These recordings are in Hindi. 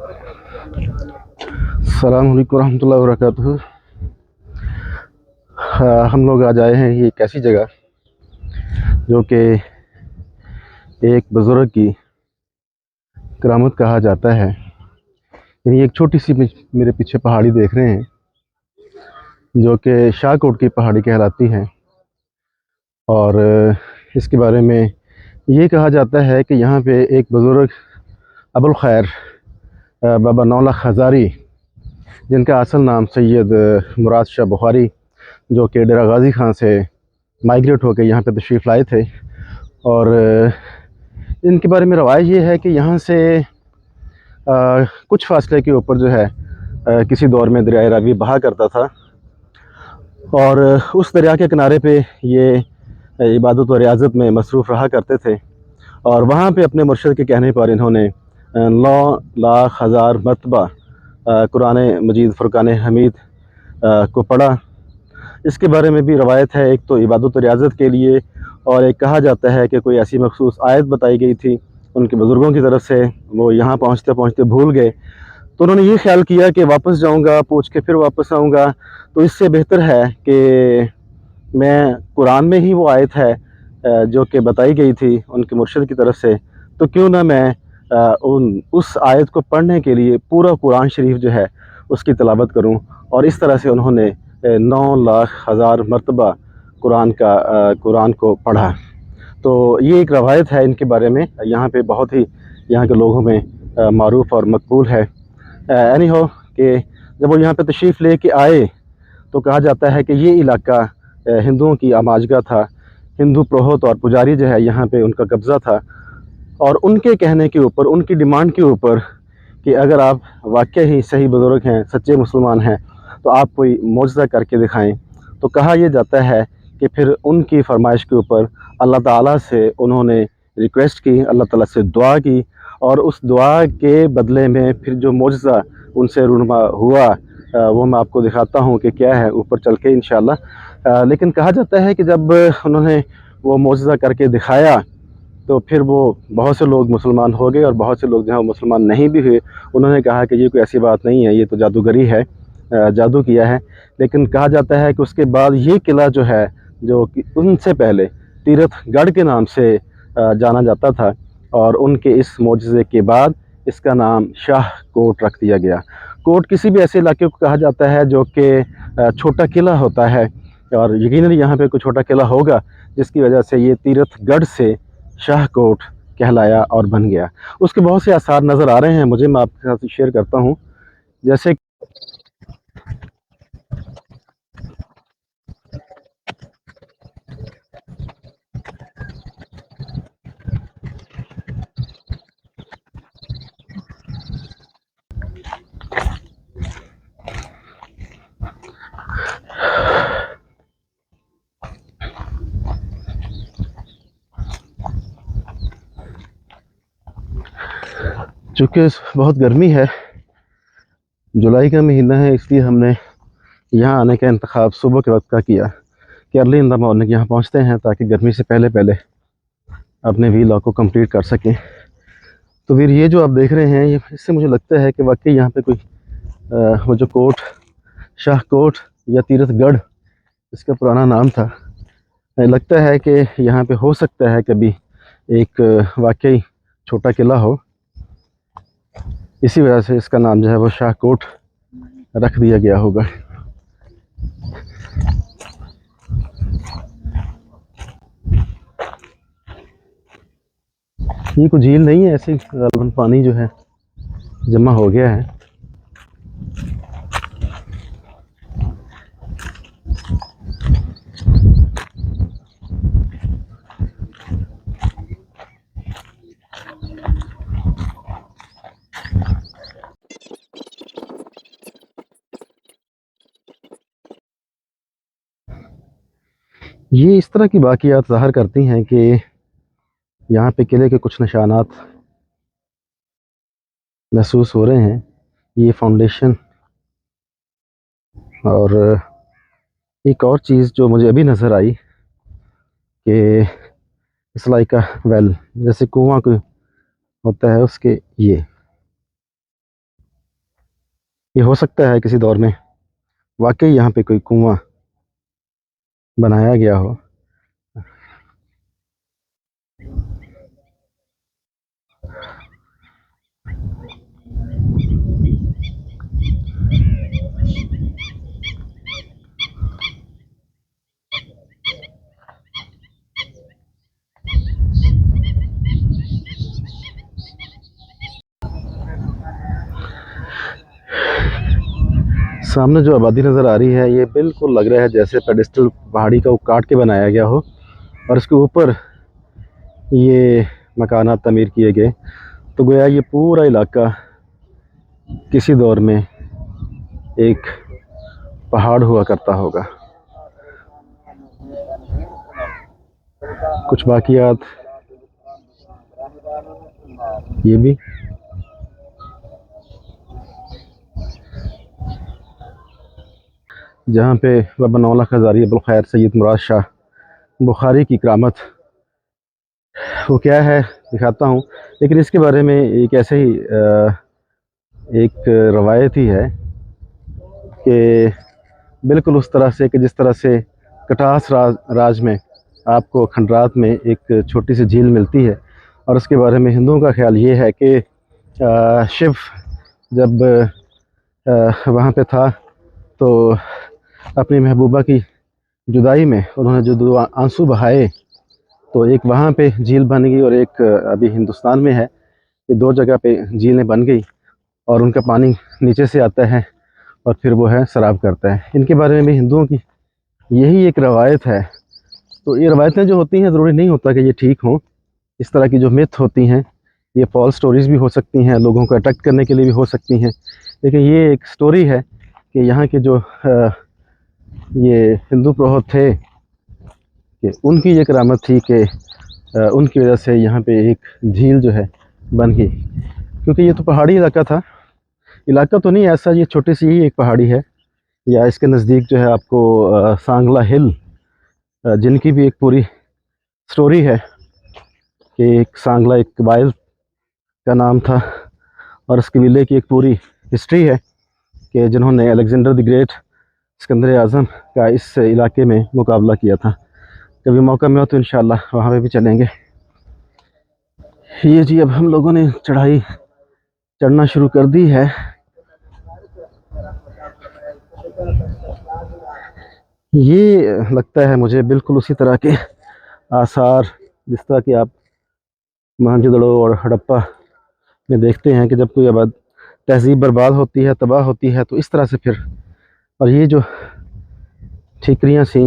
अस्सलाम वालेकुम रहमतुल्लाहि व बरकातुहू। हम लोग आज आए हैं ये एक ऐसी जगह जो कि एक बुज़ुर्ग की करामत कहा जाता है। यानी एक छोटी सी मेरे पीछे पहाड़ी देख रहे हैं जो कि शाहकोट की पहाड़ी कहलाती है। और इसके बारे में ये कहा जाता है कि यहाँ पे एक बुज़ुर्ग अबुल खैर बाबा नौलख हज़ारी, जिनका असल नाम सैयद मुराद शाह बुखारी, जो कि डेरा गाज़ी खां से माइग्रेट होकर यहाँ पे तशरीफ़ लाए थे। और इनके बारे में रवायत ये है कि यहाँ से कुछ फासले के ऊपर जो है किसी दौर में दरिया रावी बहा करता था, और उस दरिया के किनारे पे ये इबादत व रियाज़त में मसरूफ़ रहा करते थे। और वहाँ पे अपने मुर्शिद के कहने पर इन्होंने 9 लाख हज़ार मरतबा कुरान मजीद फ़ुरक़ान हमीद को पढ़ा। इसके बारे में भी रवायत है, एक तो इबादत व रियाज़त के लिए, और एक कहा जाता है कि कोई ऐसी मखसूस आयत बताई गई थी उनके बुज़ुर्गों की तरफ से, वो यहाँ पहुँचते पहुँचते भूल गए। तो उन्होंने ये ख्याल किया कि वापस जाऊँगा, पूछ के फिर वापस आऊँगा, तो इससे बेहतर है कि मैं कुरान में ही वो आयत है जो कि बताई गई थी उनके मुर्शिद की तरफ से, तो क्यों ना मैं उस आयत को पढ़ने के लिए पूरा कुरान शरीफ जो है उसकी तिलावत करूं। और इस तरह से उन्होंने 9 लाख हज़ार मरतबा कुरान को पढ़ा। तो ये एक रवायत है इनके बारे में, यहाँ पे बहुत ही यहाँ के लोगों में मारूफ़ और मकबूल है। एनी हो कि जब वो यहाँ पे तशरीफ़ ले के आए तो कहा जाता है कि ये इलाका हिंदुओं की आमाजगा था। हिंदू पुरोहित और पुजारी जो है यहाँ पे उनका कब्ज़ा था, और उनके कहने के ऊपर, उनकी डिमांड के ऊपर कि अगर आप वाकई ही सही बुज़ुर्ग हैं, सच्चे मुसलमान हैं, तो आप कोई मौजज़ा करके दिखाएं। तो कहा यह जाता है कि फिर उनकी फरमाइश के ऊपर अल्लाह ताला से उन्होंने रिक्वेस्ट की, अल्लाह ताला से दुआ की, और उस दुआ के बदले में फिर जो मौजज़ा उनसे रूनुमा हुआ वो मैं आपको दिखाता हूँ कि क्या है ऊपर चल के इंशाअल्लाह। लेकिन कहा जाता है कि जब उन्होंने वो मौजज़ा करके दिखाया तो फिर वो बहुत से लोग मुसलमान हो गए, और बहुत से लोग जहाँ मुसलमान नहीं भी हुए उन्होंने कहा कि ये कोई ऐसी बात नहीं है, ये तो जादूगरी है, जादू किया है। लेकिन कहा जाता है कि उसके बाद ये किला जो है, जो कि उनसे पहले तीरथगढ़ के नाम से जाना जाता था, और उनके इस मौजज़े के बाद इसका नाम शाह कोट रख दिया गया। कोट किसी भी ऐसे इलाके को कहा जाता है जो कि छोटा किला होता है, और यकीनन यहाँ पे कोई छोटा किला होगा जिसकी वजह से ये तीरथगढ़ से शाहकोट कहलाया और बन गया। उसके बहुत से आसार नज़र आ रहे हैं मुझे, मैं आपके साथ शेयर करता हूँ। जैसे चूँकि बहुत गर्मी है, जुलाई का महीना है, इसलिए हमने यहाँ आने का इंतखाब सुबह के वक्त का किया कि अर्ली इन द मॉर्निंग यहाँ पहुँचते हैं ताकि गर्मी से पहले पहले अपने व्लॉग को कंप्लीट कर सकें। तो फिर ये जो आप देख रहे हैं, ये इससे मुझे लगता है कि वाकई यहाँ पे कोई वो जो कोट, शाहकोट या तीरथगढ़ इसका पुराना नाम था, लगता है कि यहाँ पे हो सकता है कभी एक वाकई छोटा किला हो, इसी वजह से इसका नाम जो है वो शाहकोट रख दिया गया होगा। ये कोई झील नहीं है, ऐसे गालबन पानी जो है जमा हो गया है। ये इस तरह की वाक़ियात ज़ाहिर करती हैं कि यहाँ पे किले के कुछ निशानात महसूस हो रहे हैं। ये फाउंडेशन, और एक और चीज़ जो मुझे अभी नज़र आई कि इस लाइक का वेल, जैसे कुआं कोई होता है उसके, ये ये हो सकता है किसी दौर में वाकई यहाँ पे कोई कुआं बनाया गया हो। सामने जो आबादी नज़र आ रही है ये बिल्कुल लग रहा है जैसे पेडिस्टल पहाड़ी का वो काट के बनाया गया हो और उसके ऊपर ये मकानात तमीर किए गए। तो गोया ये पूरा इलाका किसी दौर में एक पहाड़ हुआ करता होगा। कुछ बाकियात ये भी। जहाँ पे बाबा नौला खजारी अबुल खैर सैयद मुराद शाह बुखारी की करामत वो क्या है दिखाता हूँ। लेकिन इसके बारे में एक ऐसे ही एक रवायत ही है कि बिल्कुल उस तरह से कि जिस तरह से कटास राज में आपको खंडरात में एक छोटी सी झील मिलती है और उसके बारे में हिंदुओं का ख्याल ये है कि शिव जब वहाँ पे था तो अपनी महबूबा की जुदाई में उन्होंने जो दो आंसू बहाए तो एक वहाँ पे झील बन गई और एक अभी हिंदुस्तान में है। ये दो जगह पे झीलें बन गई और उनका पानी नीचे से आता है और फिर वो है सराब करता है। इनके बारे में भी हिंदुओं की यही एक रवायत है। तो ये रवायतें जो होती हैं ज़रूरी नहीं होता कि ये ठीक हों। इस तरह की जो मिथ होती हैं ये फॉल्स स्टोरीज़ भी हो सकती हैं, लोगों को अट्रैक्ट करने के लिए भी हो सकती हैं। लेकिन ये एक स्टोरी है कि यहाँ के जो ये हिंदू पुरोहित थे कि उनकी ये करामत थी कि उनकी वजह से यहाँ पे एक झील जो है बन गई। क्योंकि ये तो पहाड़ी इलाका था, इलाका तो नहीं ऐसा, ये छोटी सी ही एक पहाड़ी है। या इसके नज़दीक जो है आपको सांगला हिल जिनकी भी एक पूरी स्टोरी है कि एक सांगला एक कबाइल का नाम था और उस कबीले की एक पूरी हिस्ट्री है कि जिन्होंने अलेक्जेंडर द ग्रेट सिकंदर आज़म का इस इलाके में मुकाबला किया था। कभी मौका मिला तो इंशाल्लाह वहाँ पे भी चलेंगे। ये जी अब हम लोगों ने चढ़ाई चढ़ना शुरू कर दी है। ये लगता है मुझे बिल्कुल उसी तरह के आसार जिस तरह कि आप मोहनजोदड़ो और हड़प्पा में देखते हैं कि जब कोई आबाद तहजीब बर्बाद होती है, तबाह होती है, तो इस तरह से फिर। और ये जो ठीकरियाँ सी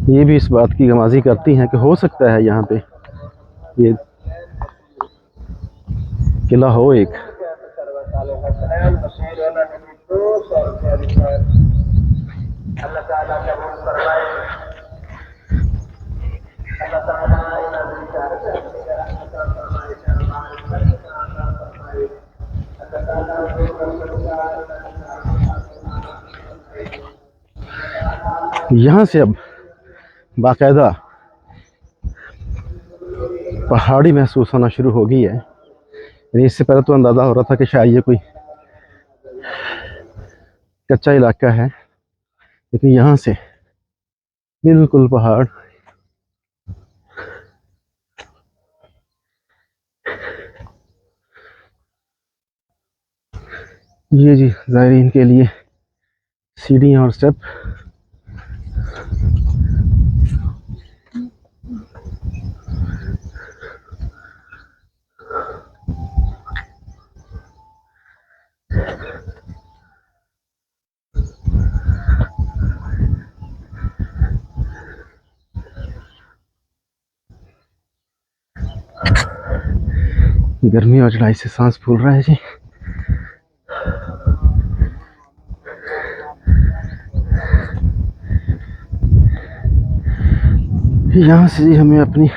ये भी इस बात की गमाजी करती हैं कि हो सकता है यहाँ पे ये किला हो एक। यहाँ से अब बाकायदा पहाड़ी महसूस होना शुरू हो गई है। यानी इससे पहले तो अंदाज़ा हो रहा था कि शायद ये कोई कच्चा इलाका है, लेकिन यहाँ से बिल्कुल पहाड़। ये जी ज़ायरीन के लिए सीढ़ियाँ और स्टेप। गर्मी और चढ़ाई से सांस फूल रहा है जी। यहाँ से हमें अपनी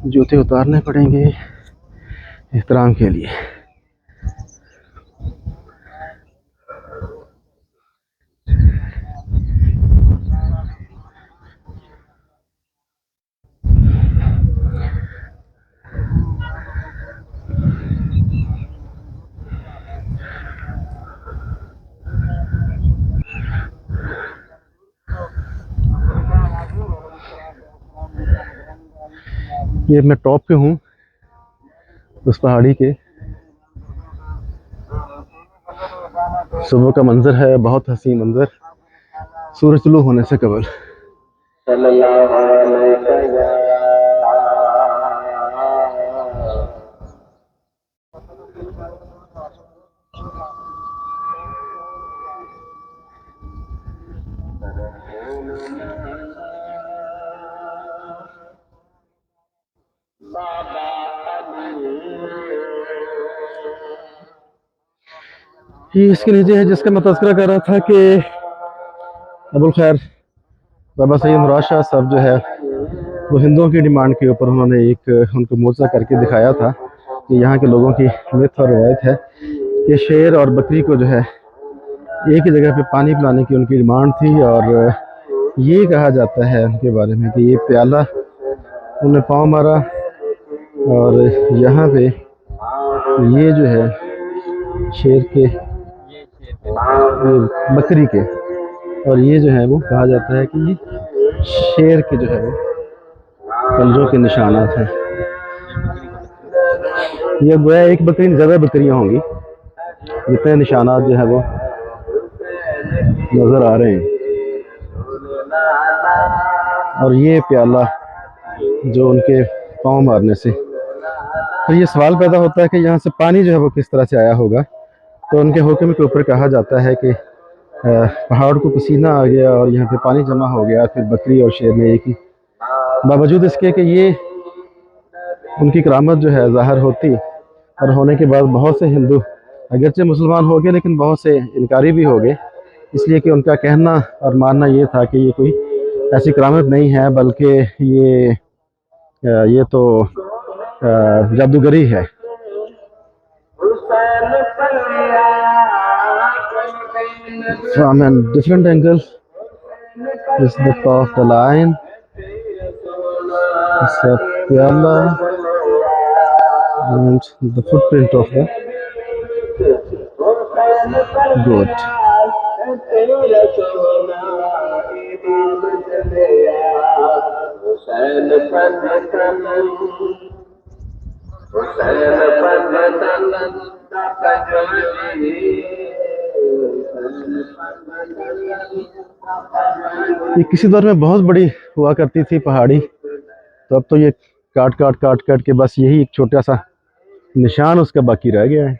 जूते उतारने पड़ेंगे एहतराम के लिए। ये मैं टॉप पे हूँ उस पहाड़ी के। सुबह का मंजर है, बहुत हसीन मंजर, सूरज तुलू होने से कबल। ये इसके नीचे है जिसका मैं तज़किरा कर रहा था कि अबुल खैर बाबा सैयद मुराद शाह साहब जो है वो हिंदुओं की डिमांड के ऊपर उन्होंने एक उनको मोज़ा करके दिखाया था कि यहाँ के लोगों की मिथ और रवायत है कि शेर और बकरी को जो है एक ही जगह पे पानी पिलाने की उनकी डिमांड थी। और ये कहा जाता है उनके बारे में कि ये प्याला उन्होंने पाँव मारा और यहाँ पे ये जो है शेर के, ये बकरी के, और ये जो है वो कहा जाता है कि ये शेर के जो है वो पंजों के निशानात हैं। ये गोया एक बकरी नहीं, ज़्यादा बकरियां होंगी, जितने निशानात जो है वो नज़र आ रहे हैं। और ये प्याला जो उनके पाँव मारने से, तो ये सवाल पैदा होता है कि यहाँ से पानी जो है वो किस तरह से आया होगा। तो उनके हुक्म के ऊपर कहा जाता है कि पहाड़ को पसीना आ गया और यहाँ पे पानी जमा हो गया, फिर बकरी और शेर ने एक ही, बावजूद इसके कि ये उनकी करामत जो है ज़ाहिर होती और होने के बाद बहुत से हिंदू अगरचे मुसलमान हो गए लेकिन बहुत से इनकारी भी हो गए, इसलिए कि उनका कहना और मानना ये था कि ये कोई ऐसी करामत नहीं है बल्कि ये तो जादूगरी है। From a different angle, this is the top of the line. It's a pyala and the footprint of the goat. ये किसी दौर में बहुत बड़ी हुआ करती थी पहाड़ी, तो अब तो ये काट काट काट काट के बस यही एक छोटा सा निशान उसका बाकी रह गया है।